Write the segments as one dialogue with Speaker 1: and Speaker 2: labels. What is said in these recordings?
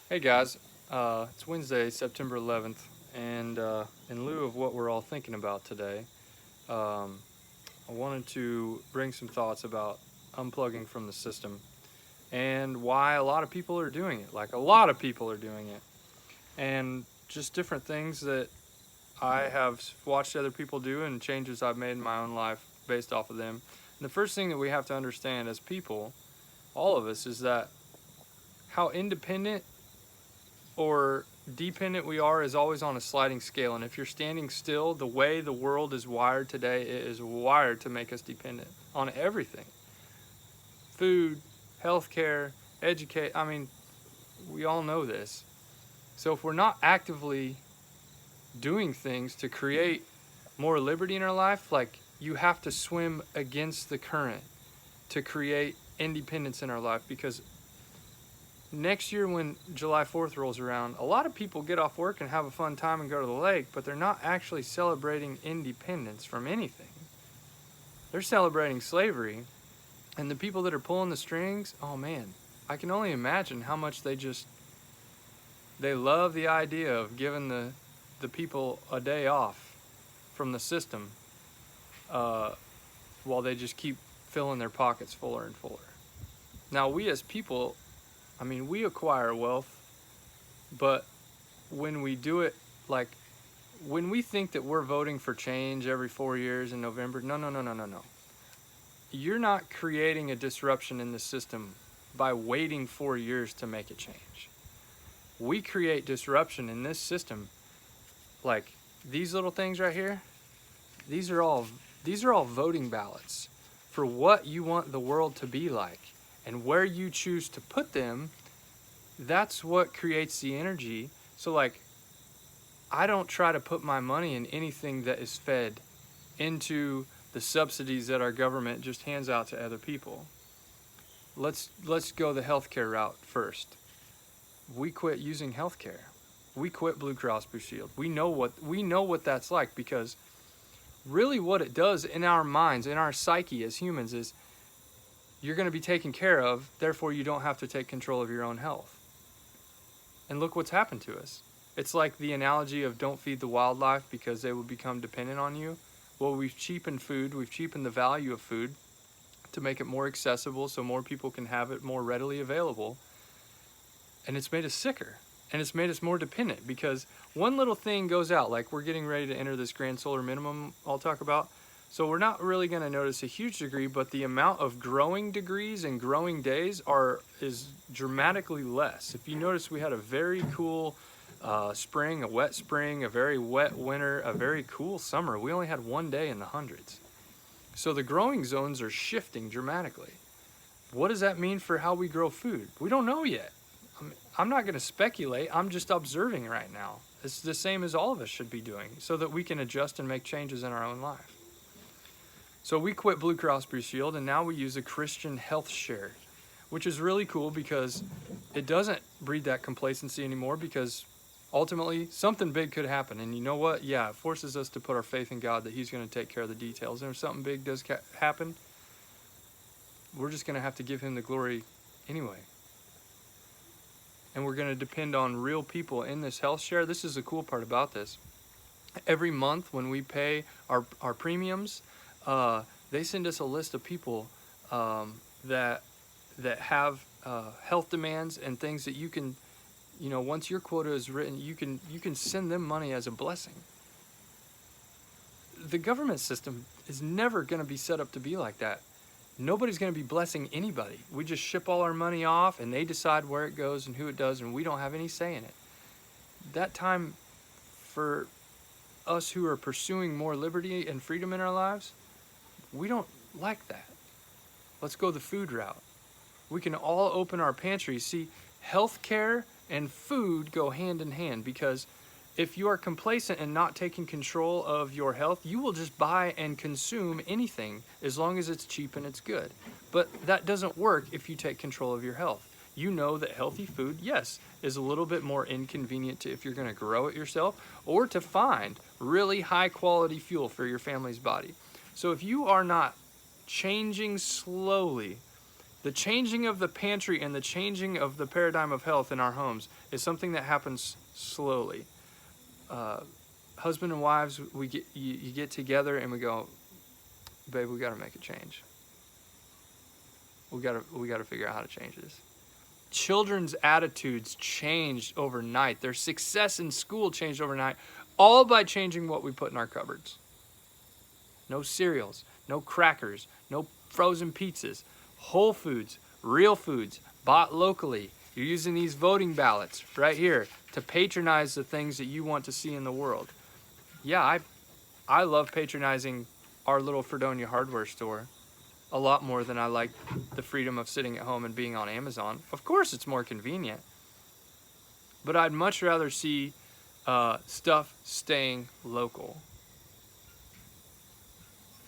Speaker 1: Hey guys, it's Wednesday, September 11th, and in lieu of what we're all thinking about today, um, I wanted to bring some thoughts about unplugging from the system and why a lot of people are doing it. Like, a lot of people are doing it, and just different things that I have watched other people do and changes I've made in my own life based off of them. And the first thing that we have to understand as people, all of us, is that how independent or dependent we are is always on a sliding scale. And if you're standing still, the way the world is wired today, it is wired to make us dependent on everything: food, healthcare, educate. I mean, we all know this. So if we're not actively doing things to create more liberty in our life, like, you have to swim against the current to create independence in our life, because next year when July 4th rolls around, a lot of people get off work and have a fun time and go to the lake, but they're not actually celebrating independence from anything. They're celebrating slavery, and the people that are pulling the strings, oh man, I can only imagine how much they love the idea of giving the people a day off from the system, uh, while they just keep filling their pockets fuller and fuller. Now, we as people, I mean, we acquire wealth, but when we do it, like, when we think that we're voting for change every 4 years in November, no, no, no, no, no, no. You're not creating a disruption in the system by waiting 4 years to make a change. We create disruption in this system, like these little things right here. These are all voting ballots for what you want the world to be like, and where you choose to put them. That's what creates the energy. So, like, I don't try to put my money in anything that is fed into the subsidies that our government just hands out to other people. Let's go the healthcare route first. We quit using healthcare. We quit Blue Cross Blue Shield. We know what that's like, because really what it does in our minds, in our psyche as humans, is you're going to be taken care of, therefore you don't have to take control of your own health. And look what's happened to us. It's like the analogy of don't feed the wildlife because they will become dependent on you. Well, we've cheapened food, we've cheapened the value of food to make it more accessible so more people can have it more readily available. And it's made us sicker, and it's made us more dependent, because one little thing goes out, like we're getting ready to enter this grand solar minimum I'll talk about. So we're not really going to notice a huge degree, but the amount of growing degrees and growing days is dramatically less. If you notice, we had a very cool spring, a wet spring, a very wet winter, a very cool summer. We only had one day in the hundreds. So the growing zones are shifting dramatically. What does that mean for how we grow food? We don't know yet. I'm not going to speculate. I'm just observing right now. It's the same as all of us should be doing, so that we can adjust and make changes in our own life. So we quit Blue Cross Blue Shield, and now we use a Christian health share, which is really cool because it doesn't breed that complacency anymore, because ultimately something big could happen. And you know what? Yeah, it forces us to put our faith in God that He's going to take care of the details. And if something big does happen, we're just going to have to give Him the glory anyway. And we're going to depend on real people in this health share. This is the cool part about this. Every month when we pay our premiums, they send us a list of people that have health demands and things that you can, once your quota is written, you can send them money as a blessing. The government system is never going to be set up to be like that. Nobody's going to be blessing anybody. We just ship all our money off, and they decide where it goes and who it does, and we don't have any say in it. That time for us who are pursuing more liberty and freedom in our lives, we don't like that. Let's go the food route. We can all open our pantries. See, healthcare and food go hand in hand, because if you are complacent and not taking control of your health, you will just buy and consume anything as long as it's cheap and it's good. But that doesn't work if you take control of your health. You know that healthy food, yes, is a little bit more inconvenient to, if you're going to grow it yourself, or to find really high quality fuel for your family's body. So if you are not changing slowly The changing of the pantry and the changing of the paradigm of health in our homes is something that happens slowly. Husband and wives, you get together and we go, babe, we got to make a change. We got to figure out how to change this. Children's attitudes changed overnight. Their success in school changed overnight, all by changing what we put in our cupboards. No cereals, no crackers, no frozen pizzas. Whole foods, real foods, bought locally. You're using these voting ballots right here to patronize the things that you want to see in the world. Yeah, I love patronizing our little Fredonia hardware store a lot more than I like the freedom of sitting at home and being on Amazon. Of course, it's more convenient. But I'd much rather see stuff staying local.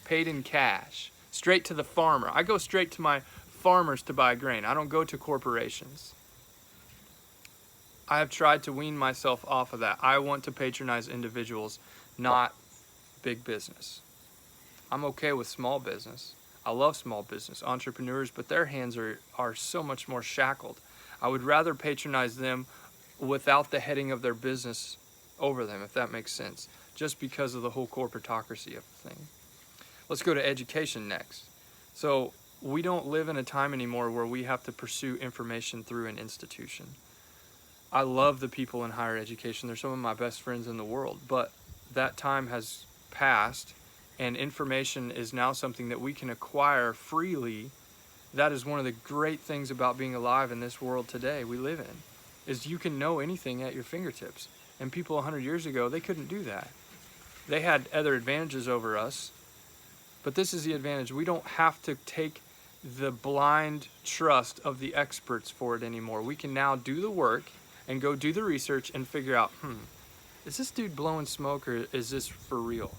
Speaker 1: Paid in cash. Straight to the farmer. I go straight to my farmers to buy grain. I don't go to corporations. I have tried to wean myself off of that. I want to patronize individuals, not big business. I'm okay with small business. I love small business entrepreneurs, but their hands are so much more shackled. I would rather patronize them without the heading of their business over them, if that makes sense, just because of the whole corporatocracy of the thing. Let's go to education next. So we don't live in a time anymore where we have to pursue information through an institution. I love the people in higher education. They're some of my best friends in the world, but that time has passed and information is now something that we can acquire freely. That is one of the great things about being alive in this world today we live in, is you can know anything at your fingertips. And people 100 years ago, they couldn't do that. They had other advantages over us. But this is the advantage. We don't have to take the blind trust of the experts for it anymore. We can now do the work and go do the research and figure out, is this dude blowing smoke or is this for real?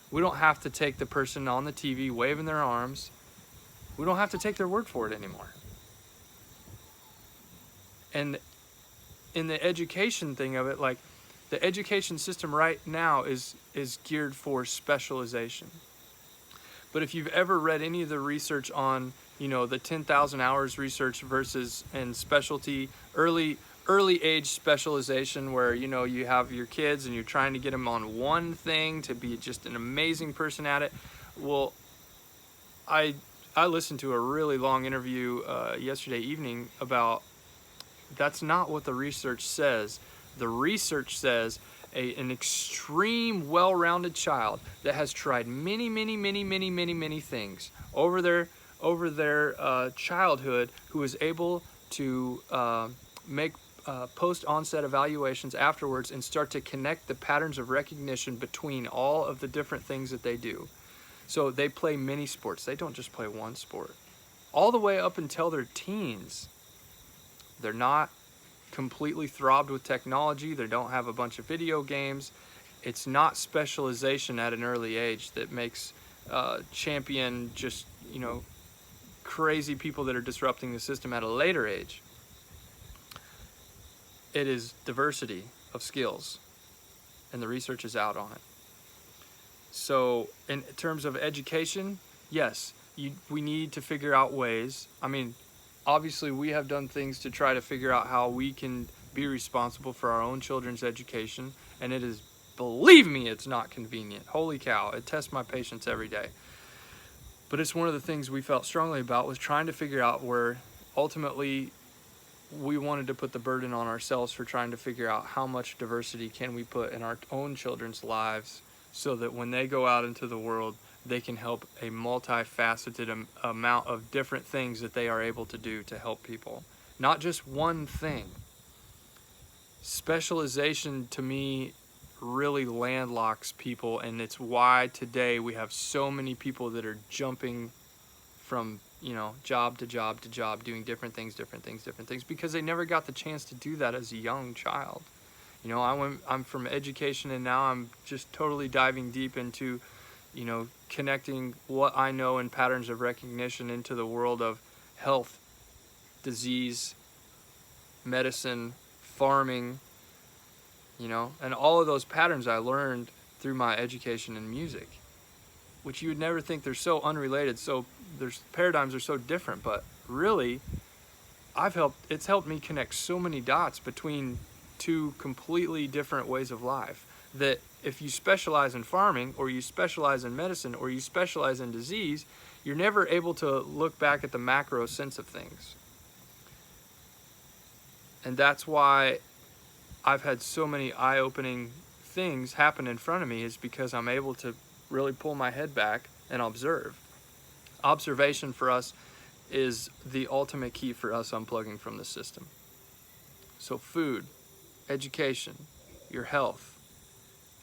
Speaker 1: We don't have to take the person on the TV waving their arms. We don't have to take their word for it anymore. And in the education thing of it, like the education system right now is geared for specialization. But if you've ever read any of the research on, the 10,000 hours research versus and specialty, early age specialization where, you have your kids and you're trying to get them on one thing to be just an amazing person at it. Well, I listened to a really long interview yesterday evening about that's not what the research says. The research says an extreme well-rounded child that has tried many things over their childhood, who is able to make post-onset evaluations afterwards and start to connect the patterns of recognition between all of the different things that they do. So they play many sports. They don't just play one sport. All the way up until their teens, they're not completely throbbed with technology. They don't have a bunch of video games. It's not specialization at an early age that makes champion just, crazy people that are disrupting the system at a later age. It is diversity of skills, and the research is out on it. So in terms of education, yes, we need to figure out ways. I mean, obviously, we have done things to try to figure out how we can be responsible for our own children's education, and it is, believe me, it's not convenient. Holy cow, it tests my patience every day. But it's one of the things we felt strongly about, was trying to figure out where ultimately we wanted to put the burden on ourselves for trying to figure out how much diversity can we put in our own children's lives so that when they go out into the world, they can help a multifaceted amount of different things that they are able to do to help people. Not just one thing. Specialization, to me, really landlocks people, and it's why today we have so many people that are jumping from, job to job to job, doing different things, because they never got the chance to do that as a young child. I'm from education, and now I'm just totally diving deep into connecting what I know in patterns of recognition into the world of health, disease, medicine, farming, and all of those patterns I learned through my education in music, which you would never think they're so unrelated. So their paradigms are so different, but really, it's helped me connect so many dots between two completely different ways of life, that if you specialize in farming, or you specialize in medicine, or you specialize in disease, you're never able to look back at the macro sense of things. And that's why I've had so many eye-opening things happen in front of me, is because I'm able to really pull my head back and observe. Observation for us is the ultimate key for us unplugging from the system. So food, education, your health,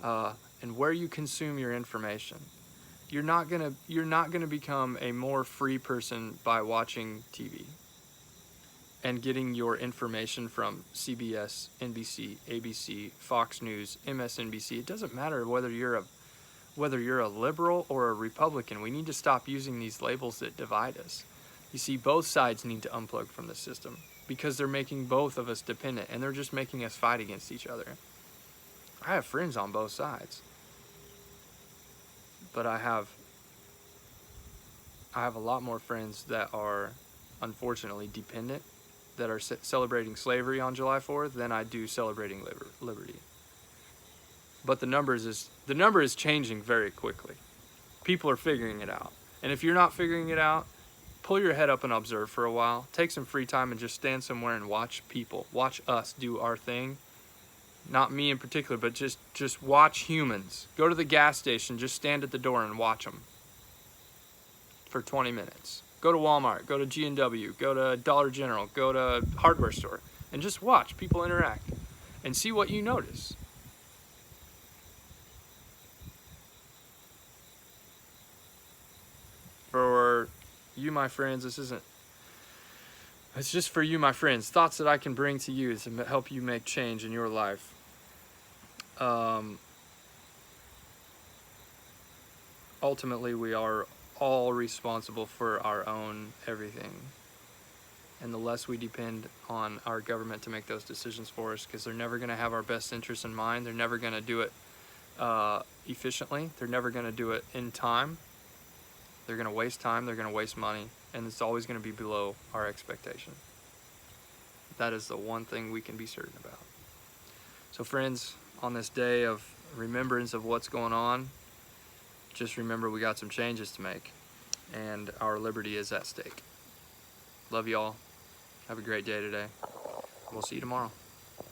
Speaker 1: and where you consume your information. You're not gonna become a more free person by watching TV and getting your information from CBS, NBC, ABC, Fox News, MSNBC. It doesn't matter whether you're a liberal or a Republican. We need to stop using these labels that divide us. You see, both sides need to unplug from the system, because they're making both of us dependent, and they're just making us fight against each other. I have friends on both sides, but I have a lot more friends that are unfortunately dependent, that are celebrating slavery on July 4th, than I do celebrating liberty. But the number is changing very quickly. People are figuring it out. And if you're not figuring it out, pull your head up and observe for a while. Take some free time and just stand somewhere and watch people. Watch us do our thing. Not me in particular, but just watch humans. Go to the gas station, just stand at the door and watch them for 20 minutes. Go to Walmart, go to G&W, go to Dollar General, go to hardware store, and just watch people interact and see what you notice. For you, my friends, it's just for you, my friends, thoughts that I can bring to you to help you make change in your life. Ultimately, we are all responsible for our own everything. And the less we depend on our government to make those decisions for us, because they're never going to have our best interests in mind. They're never going to do it efficiently. They're never going to do it in time. They're going to waste time. They're going to waste money. And it's always going to be below our expectation. That is the one thing we can be certain about. So friends, on this day of remembrance of what's going on, just remember we got some changes to make, and our liberty is at stake. Love y'all. Have a great day today. We'll see you tomorrow.